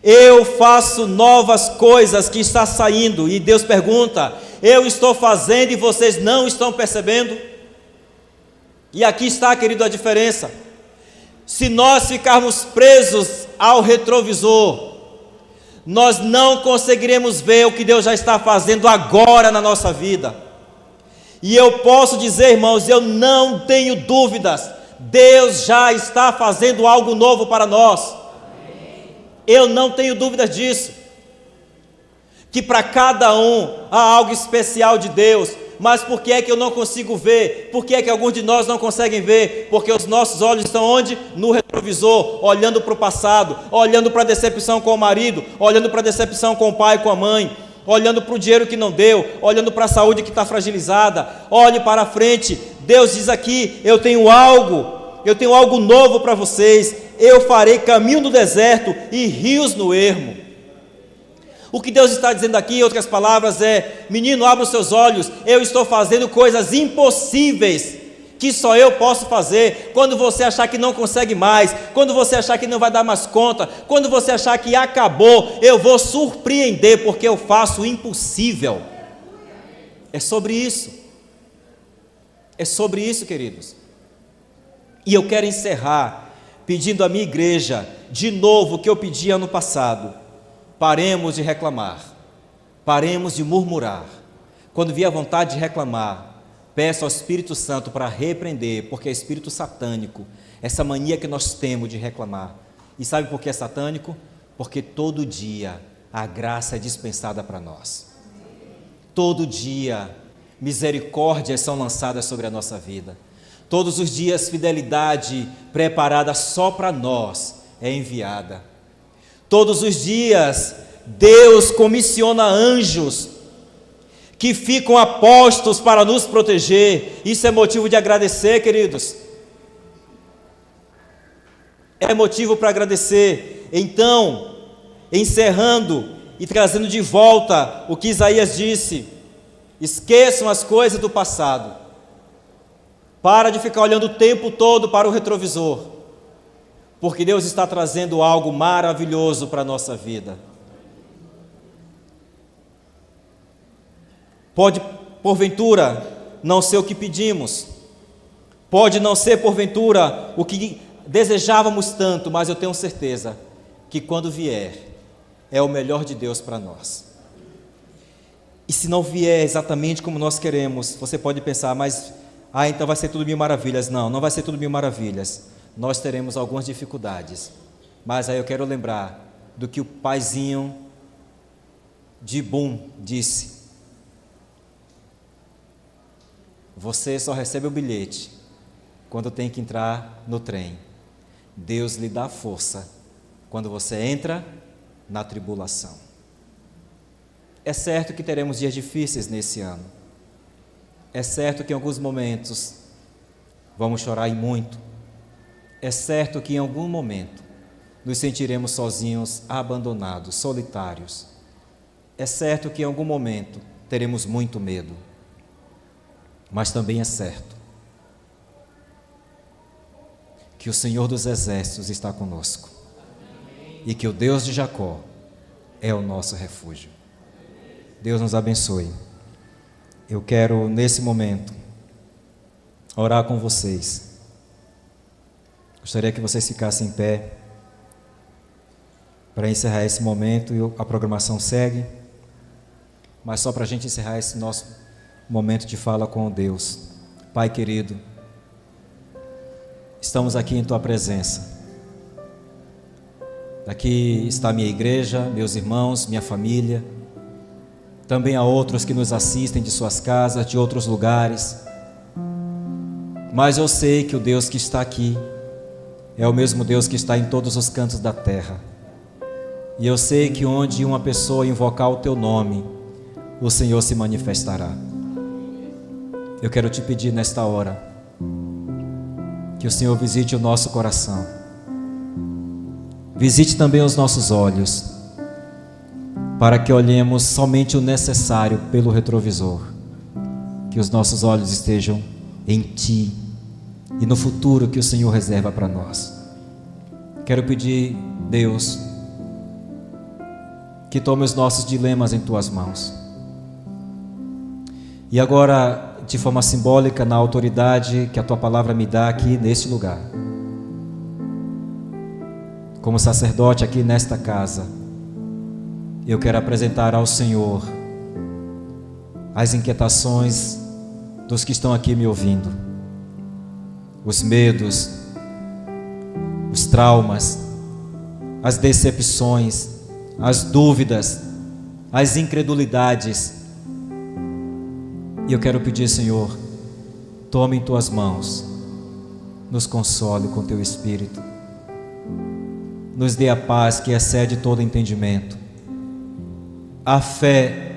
Speaker 2: Eu faço novas coisas que está saindo. E Deus pergunta: eu estou fazendo e vocês não estão percebendo? E aqui está, querido, a diferença. Se nós ficarmos presos ao retrovisor, nós não conseguiremos ver o que Deus já está fazendo agora na nossa vida. E eu posso dizer, irmãos, eu não tenho dúvidas, Deus já está fazendo algo novo para nós. Eu não tenho dúvidas disso, que para cada um há algo especial de Deus. Mas por que é que eu não consigo ver? Por que é que alguns de nós não conseguem ver? Porque os nossos olhos estão onde? No retrovisor, olhando para o passado, olhando para a decepção com o marido, olhando para a decepção com o pai e com a mãe, olhando para o dinheiro que não deu, olhando para a saúde que está fragilizada. Olhe para frente. Deus diz aqui: eu tenho algo novo para vocês. Eu farei caminho no deserto e rios no ermo.
Speaker 1: O que Deus está dizendo aqui, em outras palavras, é: menino, abra os seus olhos, eu estou fazendo coisas impossíveis, que só eu posso fazer. Quando você achar que não consegue mais, quando você achar que não vai dar mais conta, quando você achar que acabou, eu vou surpreender, porque eu faço o impossível. É sobre isso. É sobre isso, queridos. E eu quero encerrar pedindo à minha igreja, de novo, o que eu pedi ano passado: paremos de reclamar, paremos de murmurar. Quando vier a vontade de reclamar, peço ao Espírito Santo para repreender, porque é espírito satânico, essa mania que nós temos de reclamar. E sabe por que é satânico? Porque todo dia a graça é dispensada para nós. Todo dia misericórdias são lançadas sobre a nossa vida. Todos os dias fidelidade preparada só para nós é enviada. Todos os dias Deus comissiona anjos que ficam a postos para nos proteger. Isso é motivo de agradecer, queridos. É motivo para agradecer. Então, encerrando e trazendo de volta o que Isaías disse: esqueçam as coisas do passado. Para de ficar olhando o tempo todo para o retrovisor, porque Deus está trazendo algo maravilhoso para a nossa vida. Pode, porventura, não ser o que pedimos, pode não ser, porventura, o que desejávamos tanto, mas eu tenho certeza que quando vier, é o melhor de Deus para nós. E se não vier exatamente como nós queremos, você pode pensar: mas então vai ser tudo mil maravilhas. Não, não vai ser tudo mil maravilhas. Nós teremos algumas dificuldades, mas aí eu quero lembrar do que o paizinho de Boom disse: você só recebe o bilhete quando tem que entrar no trem. Deus lhe dá força quando você entra na tribulação. É certo que teremos dias difíceis nesse ano. É certo que em alguns momentos vamos chorar e muito. É certo que em algum momento nos sentiremos sozinhos, abandonados, solitários. É certo que em algum momento teremos muito medo. Mas também é certo que o Senhor dos Exércitos está conosco e que o Deus de Jacó é o nosso refúgio. Deus nos abençoe. Eu quero, nesse momento, orar com vocês. Gostaria que vocês ficassem em pé para encerrar esse momento, e a programação segue, mas só para a gente encerrar esse nosso momento de fala com Deus. Pai querido, estamos aqui em Tua presença. Aqui está a minha igreja, meus irmãos, minha família. Também há outros que nos assistem de suas casas, de outros lugares. Mas eu sei que o Deus que está aqui é o mesmo Deus que está em todos os cantos da terra. E eu sei que onde uma pessoa invocar o Teu nome, o Senhor se manifestará. Eu quero te pedir nesta hora que o Senhor visite o nosso coração. Visite também os nossos olhos, para que olhemos somente o necessário pelo retrovisor, que os nossos olhos estejam em Ti e no futuro que o Senhor reserva para nós. Quero pedir, Deus, que tome os nossos dilemas em Tuas mãos. E agora, de forma simbólica, na autoridade que a Tua palavra me dá aqui neste lugar, como sacerdote aqui nesta casa, eu quero apresentar ao Senhor as inquietações dos que estão aqui me ouvindo, os medos, os traumas, as decepções, as dúvidas, as incredulidades. E eu quero pedir, Senhor, tome em Tuas mãos, nos console com Teu Espírito, nos dê a paz que excede todo entendimento, a fé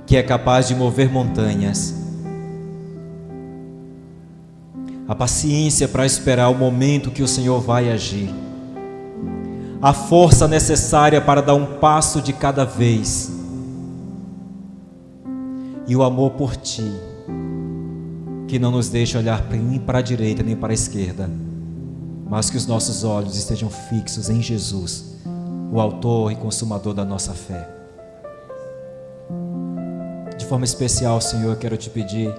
Speaker 1: que é capaz de mover montanhas, a paciência para esperar o momento que o Senhor vai agir,
Speaker 2: a força necessária para dar um passo de cada vez, e o amor por Ti, que não nos deixa olhar nem para a direita nem para a esquerda, mas que os nossos olhos estejam fixos em Jesus, o autor e consumador da nossa fé. De forma especial, Senhor, eu quero Te pedir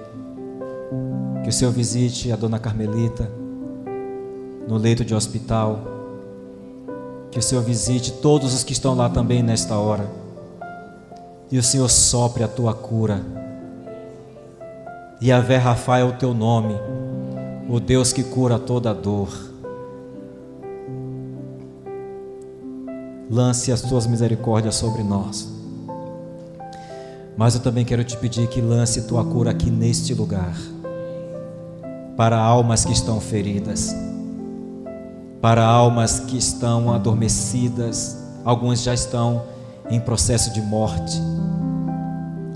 Speaker 2: que o Senhor visite a Dona Carmelita no leito de hospital, que o Senhor visite todos os que estão lá também nesta hora, e o Senhor sopre a Tua cura. Yahvé Rafa é o Teu nome, o Deus que cura toda a dor. Lance as Tuas misericórdias sobre nós. Mas eu também quero Te pedir que lance Tua cura aqui neste lugar, para almas que estão feridas, para almas que estão adormecidas, algumas já estão em processo de morte.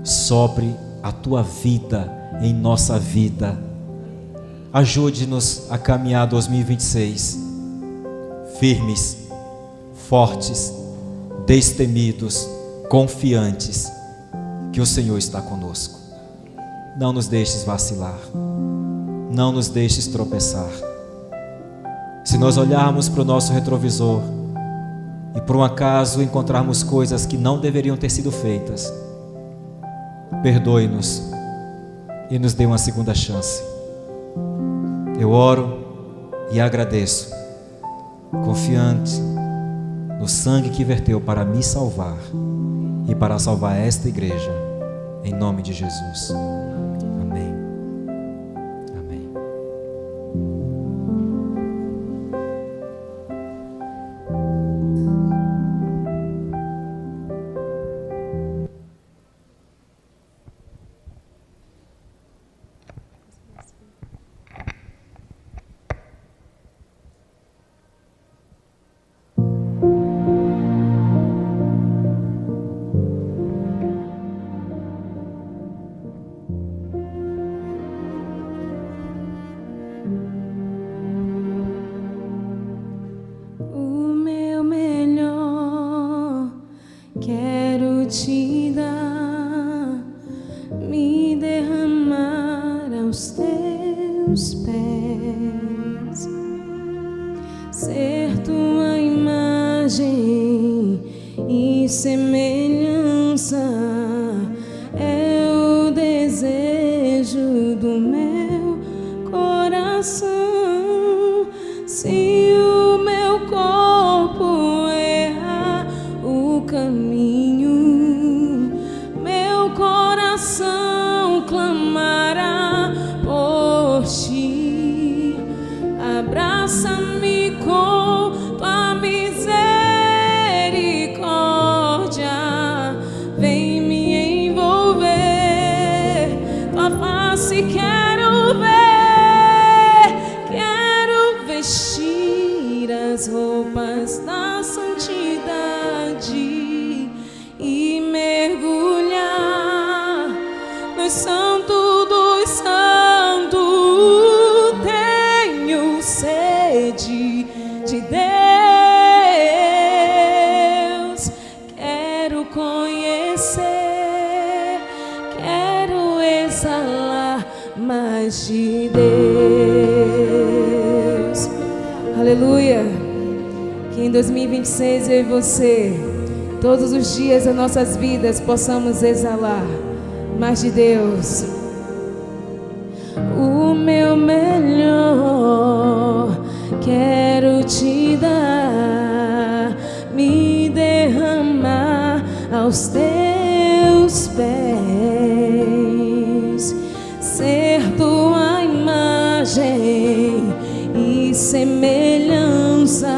Speaker 2: Sopre a Tua vida em nossa vida. Ajude-nos a caminhar 2026 firmes, fortes, destemidos, confiantes que o Senhor está conosco. Não nos deixes vacilar, não nos deixes tropeçar. Se nós olharmos para o nosso retrovisor e por um acaso encontrarmos coisas que não deveriam ter sido feitas, perdoe-nos e nos dê uma segunda chance. Eu oro e agradeço, confiante no sangue que verteu para me salvar e para salvar esta igreja, em nome de Jesus. Amém. Amém.
Speaker 3: Te dar, me derramar aos Teus pés, ser Tua imagem e semelhança é o desejo do meu coração. Se o meu corpo errar o caminho, clamará por Ti. Abraça-me com Tua misericórdia, vem me envolver. Tua face quero ver, quero vestir as roupas da santidade e mergulhar no Santo dos Santos. Tenho sede de Deus, quero conhecer, quero exalar mais de Deus. Aleluia. Que em 2026 eu e você, todos os dias das nossas vidas, possamos exalar mais de Deus. O meu melhor quero Te dar, me derramar aos Teus pés, ser Tua imagem e semelhança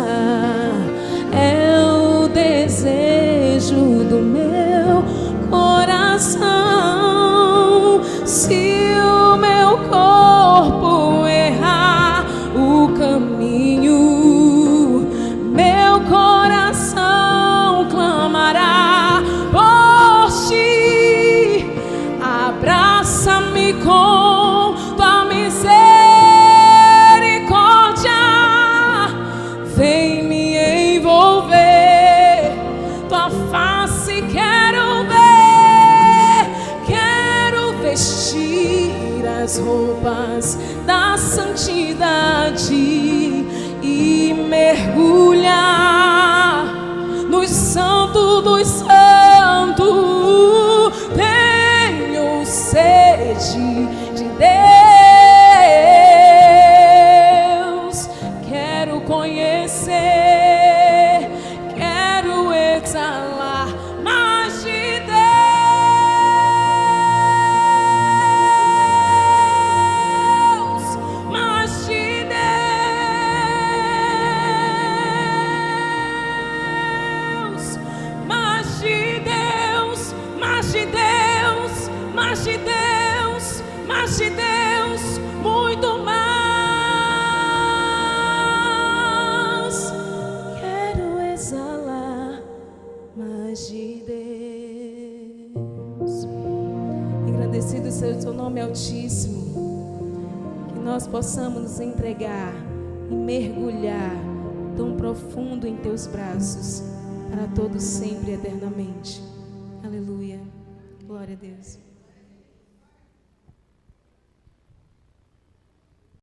Speaker 3: é o desejo do meu coração. Se o meu corpo errar o caminho, meu coração clamará por Ti. Abraça-me com Tua misericórdia, vem me trevas da santidade e mergulhar no santo dos santos. Tenho sede de Deus, quero conhecer, quero exalar mais de Deus, mais de Deus, mais de Deus, mais de Deus, mais de Deus, mais de Deus, muito mais. Quero exalar mais de Deus. Engrandecido seja o teu nome altíssimo, que nós possamos nos entregar e mergulhar tão profundo em teus braços para todos sempre e eternamente. Aleluia. Glória a Deus.